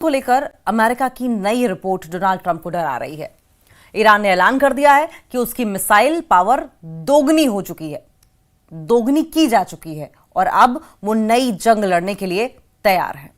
को लेकर अमेरिका की नई रिपोर्ट डोनाल्ड ट्रंप को डरा रही है। ईरान ने ऐलान कर दिया है कि उसकी मिसाइल पावर दोगुनी हो चुकी है, दोगुनी की जा चुकी है और अब वो नई जंग लड़ने के लिए तैयार है।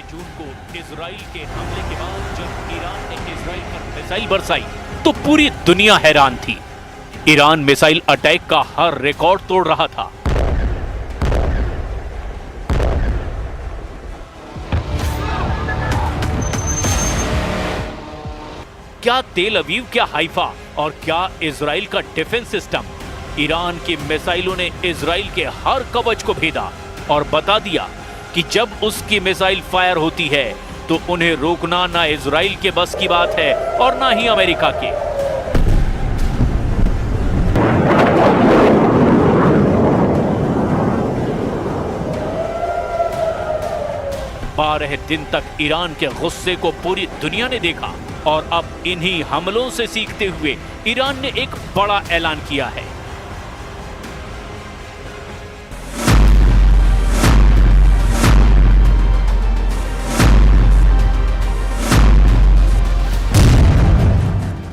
जून को इजराइल के हमले के बाद जब ईरान ने इजराइल पर मिसाइल बरसाई तो पूरी दुनिया हैरान थी। ईरान मिसाइल अटैक का हर रिकॉर्ड तोड़ रहा था। क्या तेल अवीव, क्या हाइफा और क्या इजराइल का डिफेंस सिस्टम, ईरान की मिसाइलों ने इजराइल के हर कवच को भेदा और बता दिया कि जब उसकी मिसाइल फायर होती है तो उन्हें रोकना ना इजराइल के बस की बात है और ना ही अमेरिका के। बारह दिन तक ईरान के गुस्से को पूरी दुनिया ने देखा और अब इन्हीं हमलों से सीखते हुए ईरान ने एक बड़ा ऐलान किया है।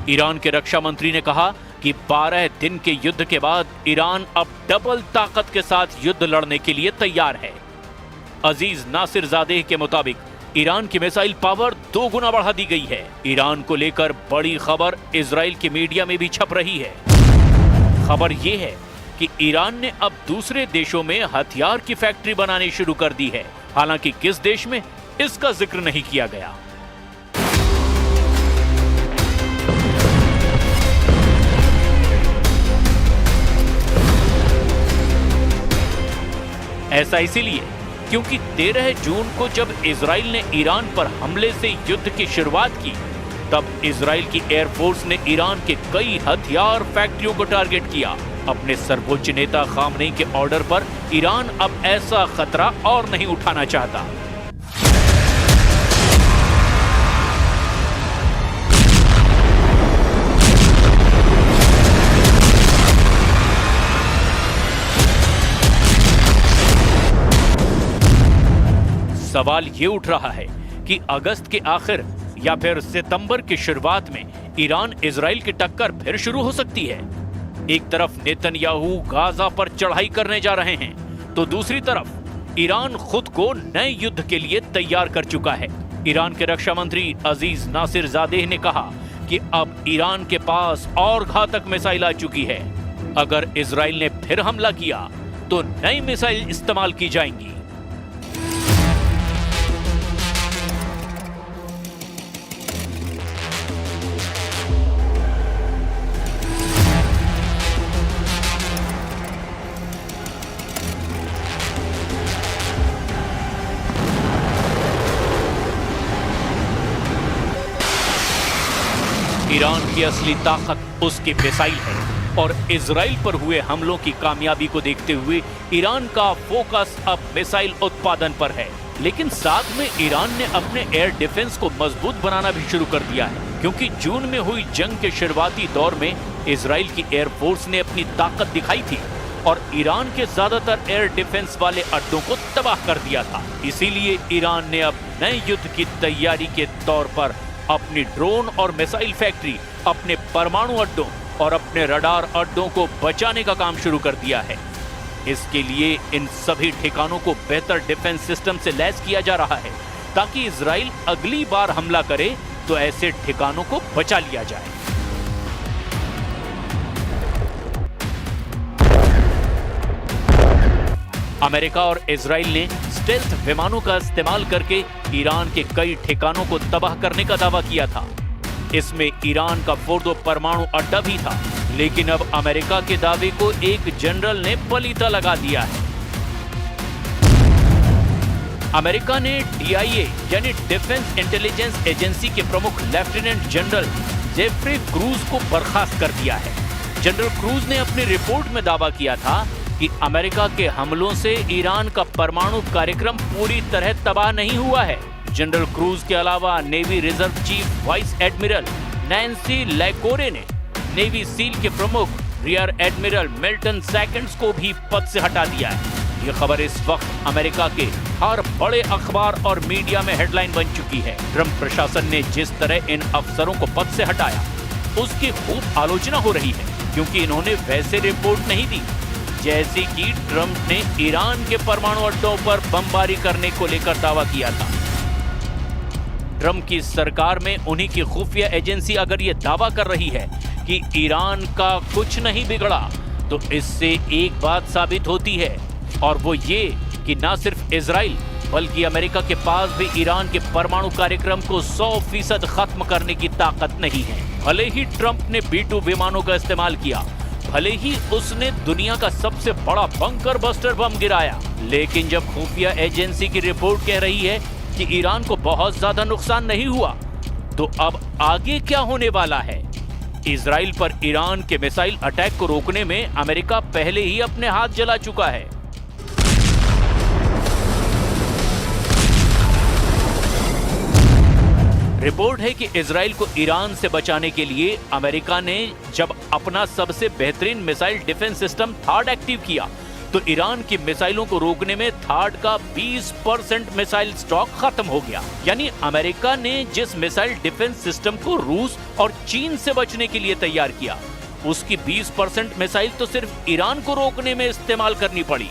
ईरान के रक्षा मंत्री ने कहा कि 12 दिन के युद्ध के बाद ईरान अब डबल ताकत के साथ युद्ध लड़ने के लिए तैयार है। अजीज नासिर जादेह के मुताबिक ईरान की मिसाइल पावर 2 गुना बढ़ा दी गई है। ईरान को लेकर बड़ी खबर इजराइल के मीडिया में भी छप रही है। खबर यह है कि ईरान ने अब दूसरे देशों में हथियार की फैक्ट्री बनानी शुरू कर दी है। हालांकि किस देश में, इसका जिक्र नहीं किया गया। ऐसा इसीलिए क्योंकि 13 जून को जब इजराइल ने ईरान पर हमले से युद्ध की शुरुआत की, तब इजराइल की एयरफोर्स ने ईरान के कई हथियार फैक्ट्रियों को टारगेट किया। अपने सर्वोच्च नेता खामनेई के ऑर्डर पर ईरान अब ऐसा खतरा और नहीं उठाना चाहता। सवाल ये उठ रहा है कि अगस्त के आखिर या फिर सितंबर की शुरुआत में ईरान इजराइल की टक्कर फिर शुरू हो सकती है। एक तरफ नेतन्याहू गाजा पर चढ़ाई करने जा रहे हैं तो दूसरी तरफ ईरान खुद को नए युद्ध के लिए तैयार कर चुका है। ईरान के रक्षा मंत्री अजीज नासिर जादेह ने कहा कि अब ईरान के पास और घातक मिसाइल आ चुकी है। अगर इजराइल ने फिर हमला किया तो नई मिसाइल इस्तेमाल की जाएंगी। ईरान की असली ताकत उसकी मिसाइल है और इजराइल पर हुए हमलों की कामयाबी को देखते हुए ईरान का फोकस अब मिसाइल उत्पादन पर है। लेकिन साथ में ईरान ने अपने एयर डिफेंस को मजबूत बनाना भी शुरू कर दिया है, क्योंकि जून में हुई जंग के शुरुआती दौर में इजराइल की एयरफोर्स ने अपनी ताकत दिखाई थी और ईरान के ज्यादातर एयर डिफेंस वाले अड्डों को तबाह कर दिया था। इसीलिए ईरान ने अब नए युद्ध की तैयारी के तौर पर अपनी ड्रोन और मिसाइल फैक्ट्री, अपने परमाणु अड्डों और अपने रडार अड्डों को बचाने का काम शुरू कर दिया है। इसके लिए इन सभी ठिकानों को बेहतर डिफेंस सिस्टम से लैस किया जा रहा है ताकि इजराइल अगली बार हमला करे तो ऐसे ठिकानों को बचा लिया जाए। अमेरिका और इजराइल ने स्टेल्थ विमानों का इस्तेमाल करके ईरान के कई ठिकानों को तबाह करने का दावा किया था। इसमें ईरान का फोर्दो परमाणु अड्डा भी था, लेकिन अब अमेरिका के दावे को एक जनरल ने पलीता लगा दिया है। अमेरिका ने DIA यानी डिफेंस इंटेलिजेंस एजेंसी के प्रमुख लेफ्टिनेंट जनरल जेफरी क्रूज को बर्खास्त कर दिया है। जनरल क्रूज ने अपनी रिपोर्ट में दावा किया था कि अमेरिका के हमलों से ईरान का परमाणु कार्यक्रम पूरी तरह तबाह नहीं हुआ है। जनरल क्रूज के अलावा navy reserve chief vice admiral Nancy Lacore ने नेवी सील के प्रमुख रियर एडमिरल मिल्टन सेकंड्स को भी पद से हटा दिया है। ये खबर इस वक्त अमेरिका के हर बड़े अखबार और मीडिया में हेडलाइन बन चुकी है। ट्रंप प्रशासन ने जिस तरह इन अफसरों को पद से हटाया उसकी खूब आलोचना हो रही है, क्योंकि इन्होंने वैसे रिपोर्ट नहीं दी जैसी कि ट्रंप ने ईरान के परमाणु अड्डों पर बमबारी करने को लेकर दावा किया था। ट्रंप की सरकार में उन्हीं की खुफिया एजेंसी अगर ये दावा कर रही है कि ईरान का कुछ नहीं बिगड़ा, तो इससे एक बात साबित होती है, और वो ये कि न सिर्फ इजराइल बल्कि अमेरिका के पास भी ईरान के परमाणु कार्यक्रम को 100% खत्म करने की ताकत नहीं है। भले ही ट्रंप ने B-2 विमानों का इस्तेमाल किया, भले ही उसने दुनिया का सबसे बड़ा बंकर बस्टर बम गिराया, लेकिन जब खुफिया एजेंसी की रिपोर्ट कह रही है कि ईरान को बहुत ज्यादा नुकसान नहीं हुआ, तो अब आगे क्या होने वाला है? इजराइल पर ईरान के मिसाइल अटैक को रोकने में अमेरिका पहले ही अपने हाथ जला चुका है। रिपोर्ट है कि इजराइल को ईरान से बचाने के लिए अमेरिका ने जब अपना सबसे बेहतरीन मिसाइल डिफेंस सिस्टम थाड एक्टिव किया, तो ईरान की मिसाइलों को रोकने में थाड का 20% मिसाइल स्टॉक खत्म हो गया। यानी अमेरिका ने जिस मिसाइल डिफेंस सिस्टम को रूस और चीन से बचने के लिए तैयार किया, उसकी 20% मिसाइल तो सिर्फ ईरान को रोकने में इस्तेमाल करनी पड़ी।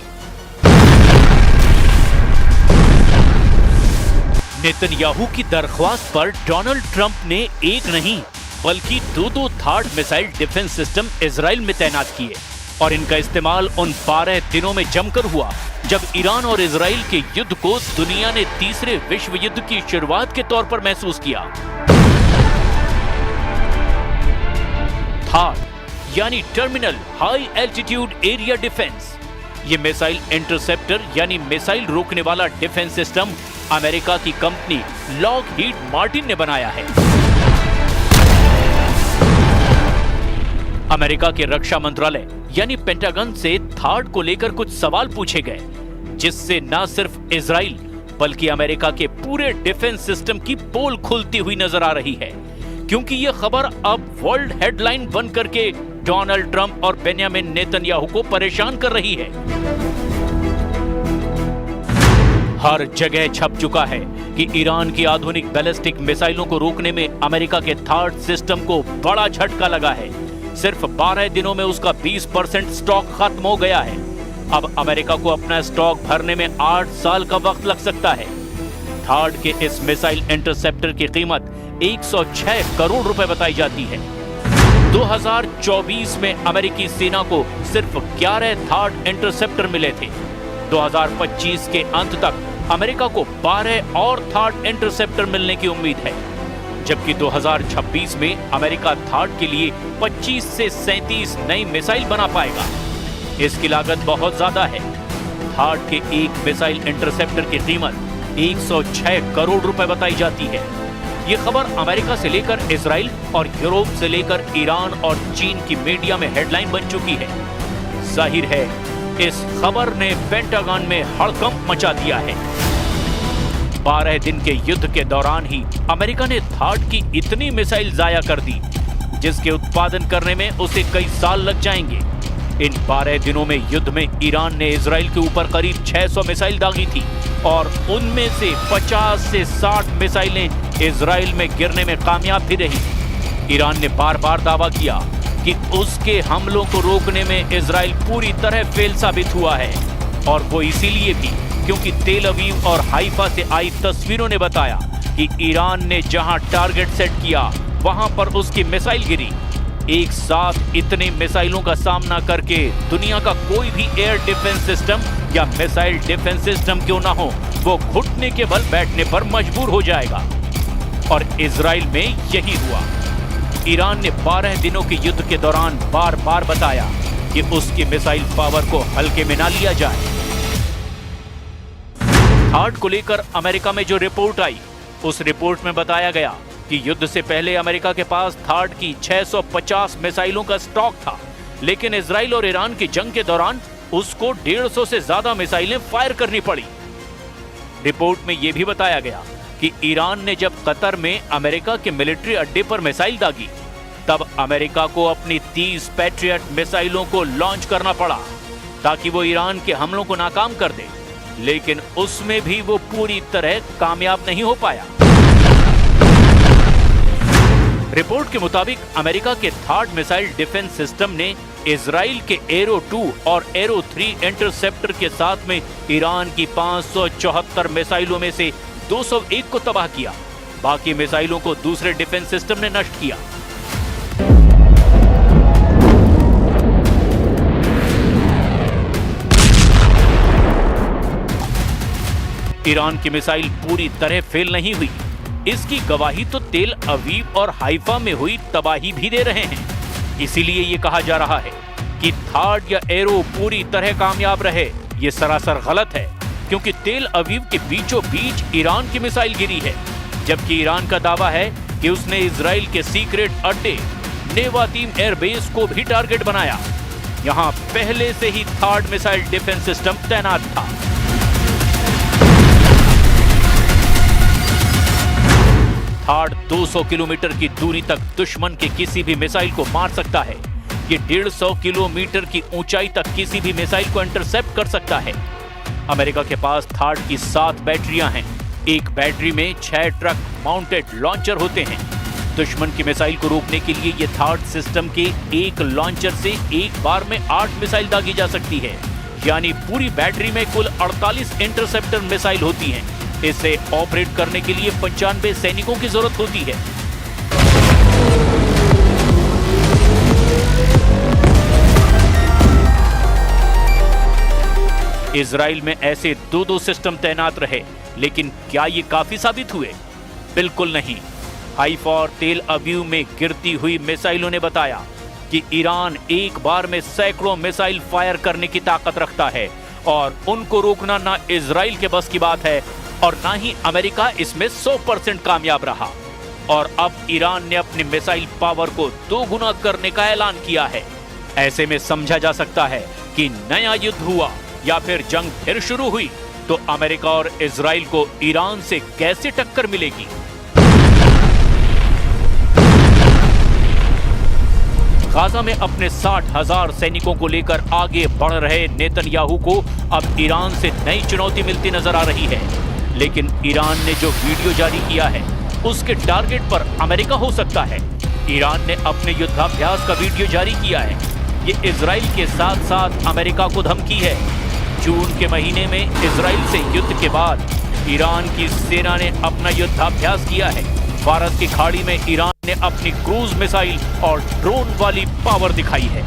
नेतन्याहू की दरख्वास्त पर डोनाल्ड ट्रंप ने एक नहीं बल्कि दो थाड मिसाइल डिफेंस सिस्टम इजराइल में तैनात किए, और इनका इस्तेमाल उन 12 दिनों में जमकर हुआ जब ईरान और इजराइल के युद्ध को दुनिया ने तीसरे विश्व युद्ध की शुरुआत के तौर पर महसूस किया। थाड यानी terminal high altitude area defence, ये मिसाइल इंटरसेप्टर यानी मिसाइल रोकने वाला डिफेंस सिस्टम अमेरिका की कंपनी लॉकहीड मार्टिन ने बनाया है। अमेरिका के रक्षा मंत्रालय यानी पेंटागन से थाड को लेकर कुछ सवाल पूछे गए, जिससे न सिर्फ इजराइल बल्कि अमेरिका के पूरे डिफेंस सिस्टम की पोल खुलती हुई नजर आ रही है, क्योंकि यह खबर अब वर्ल्ड हेडलाइन बनकर के डोनाल्ड ट्रंप और बेंजामिन नेतन्याहू को परेशान कर रही है। हर जगह छप चुका है कि ईरान की आधुनिक बैलिस्टिक मिसाइलों को रोकने में अमेरिका के थाड सिस्टम को बड़ा झटका लगा है। सिर्फ 12 दिनों में उसका 20% स्टॉक खत्म हो गया है। अब अमेरिका को अपना स्टॉक भरने में 8 साल का वक्त लग सकता है। थाड के इस मिसाइल इंटरसेप्टर की कीमत 106 करोड़ रुपए बताई जाती है। 2024 में अमेरिकी सेना को सिर्फ 11 थाड इंटरसेप्टर मिले थे। 2025 के अंत तक अमेरिका को 12 और थाड इंटरसेप्टर मिलने की उम्मीद है, जबकि 2026 में अमेरिका थाड के लिए 25 से 37 नई मिसाइल बना पाएगा। इसकी लागत बहुत ज्यादा है। थाड के एक मिसाइल इंटरसेप्टर की कीमत 106 करोड़ रुपए बताई जाती है। यह खबर अमेरिका से लेकर इजराइल और यूरोप से लेकर ईरान और चीन की मीडिया में हेडलाइन बन चुकी है। जाहिर है इस खबर ने पेंटागन में हड़कंप मचा दिया है। 12 दिन के युद्ध के दौरान ही अमेरिका ने थाड की इतनी मिसाइल जाया कर दी, जिसके उत्पादन करने में उसे कई साल लग जाएंगे। इन 12 दिनों में युद्ध में ईरान ने इजराइल के ऊपर करीब 600 मिसाइल दागी थी, और उनमें से 50 से 60 मिसाइलें इजराइल में गिरने में कामयाब भी रही। ईरान ने बार बार दावा किया कि उसके हमलों को रोकने में इजराइल पूरी तरह फेल साबित हुआ है, और वो इसीलिए भी क्योंकि तेल अवीव और हाइफा से आई तस्वीरों ने बताया कि ईरान ने जहां टारगेट सेट किया वहां पर उसकी मिसाइल गिरी। एक साथ इतने मिसाइलों का सामना करके दुनिया का कोई भी एयर डिफेंस सिस्टम या मिसाइल डिफेंस सिस्टम क्यों ना हो, वो घुटने के बल बैठने पर मजबूर हो जाएगा। और इजराइल में यही हुआ। ईरान ने 12 दिनों के युद्ध के दौरान बार बार बताया कि उसकी मिसाइल पावर को हल्के में ना लिया जाए। थार्ड को लेकर अमेरिका में जो रिपोर्ट आई, उस रिपोर्ट में बताया गया कि युद्ध से पहले अमेरिका के पास थार्ड की 650 मिसाइलों का स्टॉक था, लेकिन इजराइल और ईरान की जंग के दौरान उसको 150 से ज्यादा मिसाइलें फायर करनी पड़ी। रिपोर्ट में यह भी बताया गया कि ईरान ने जब कतर में अमेरिका के मिलिट्री अड्डे पर मिसाइल दागी, तब अमेरिका को अपनी 30 पैट्रियट मिसाइलों को लॉन्च करना पड़ा ताकि वो ईरान के हमलों को नाकाम कर दे, लेकिन उसमें भी वो पूरी तरह कामयाब नहीं हो पाया। रिपोर्ट के मुताबिक अमेरिका के थार्ड मिसाइल डिफेंस सिस्टम ने इजराइल के एरो 2 और एरो 3 इंटरसेप्टर के साथ में ईरान की 574 मिसाइलों में से 201 को तबाह किया। बाकी मिसाइलों को दूसरे डिफेंस सिस्टम ने नष्ट किया। ईरान की मिसाइल पूरी तरह फेल नहीं हुई, इसकी गवाही तो तेल अवीव और हाइफा में हुई तबाही भी दे रहे हैं। इसीलिए ये कहा जा रहा है कि थार्ड या एरो पूरी तरह कामयाब रहे, ये सरासर गलत है, क्योंकि तेल अवीव के बीचों बीच ईरान की मिसाइल गिरी है, जबकि ईरान का दावा है कि उसने इजराइल के सीक्रेट अड्डे नेवातीम एयरबेस को भी टारगेट बनाया। यहां पहले से ही थार्ड मिसाइल डिफेंस सिस्टम तैनात था। थार्ड 200 किलोमीटर की दूरी तक दुश्मन के किसी भी मिसाइल को मार सकता है। ये 150 किलोमीटर की ऊंचाई तक किसी भी मिसाइल को इंटरसेप्ट कर सकता है। अमेरिका के पास थार्ड की 7 बैटरियां हैं। एक बैटरी में 6 ट्रक माउंटेड लॉन्चर होते हैं। दुश्मन की मिसाइल को रोकने के लिए ये थार्ड सिस्टम के एक लॉन्चर से एक बार में 8 मिसाइल दागी जा सकती है, यानी पूरी बैटरी में कुल 48 इंटरसेप्टर मिसाइल होती हैं। इसे ऑपरेट करने के लिए 95 सैनिकों की जरूरत होती है। इजराइल में ऐसे 2-2 सिस्टम तैनात रहे, लेकिन क्या ये काफी साबित हुए? बिल्कुल नहीं। हाइफा और तेल अवीव में गिरती हुई मिसाइलों ने बताया कि ईरान एक बार में सैकड़ों मिसाइल फायर करने की ताकत रखता है और उनको रोकना ना इजराइल के बस की बात है और ना ही अमेरिका इसमें 100% कामयाब रहा। और अब ईरान ने अपनी मिसाइल पावर को 2 गुना करने का ऐलान किया है। ऐसे में समझा जा सकता है कि नया युद्ध हुआ या फिर जंग फिर शुरू हुई तो अमेरिका और इजराइल को ईरान से कैसे टक्कर मिलेगी। गाजा में अपने 60,000 सैनिकों को लेकर आगे बढ़ रहे नेतन्याहू को अब ईरान से नई चुनौती मिलती नजर आ रही है। लेकिन ईरान ने जो वीडियो जारी किया है उसके टारगेट पर अमेरिका हो सकता है। ईरान ने अपने युद्धाभ्यास का वीडियो जारी किया है। ये इजराइल के साथ साथ अमेरिका को धमकी है। जून के महीने में इजराइल से युद्ध के बाद ईरान की सेना ने अपना युद्धाभ्यास किया है। भारत की खाड़ी में ईरान ने अपनी क्रूज मिसाइल और ड्रोन वाली पावर दिखाई है।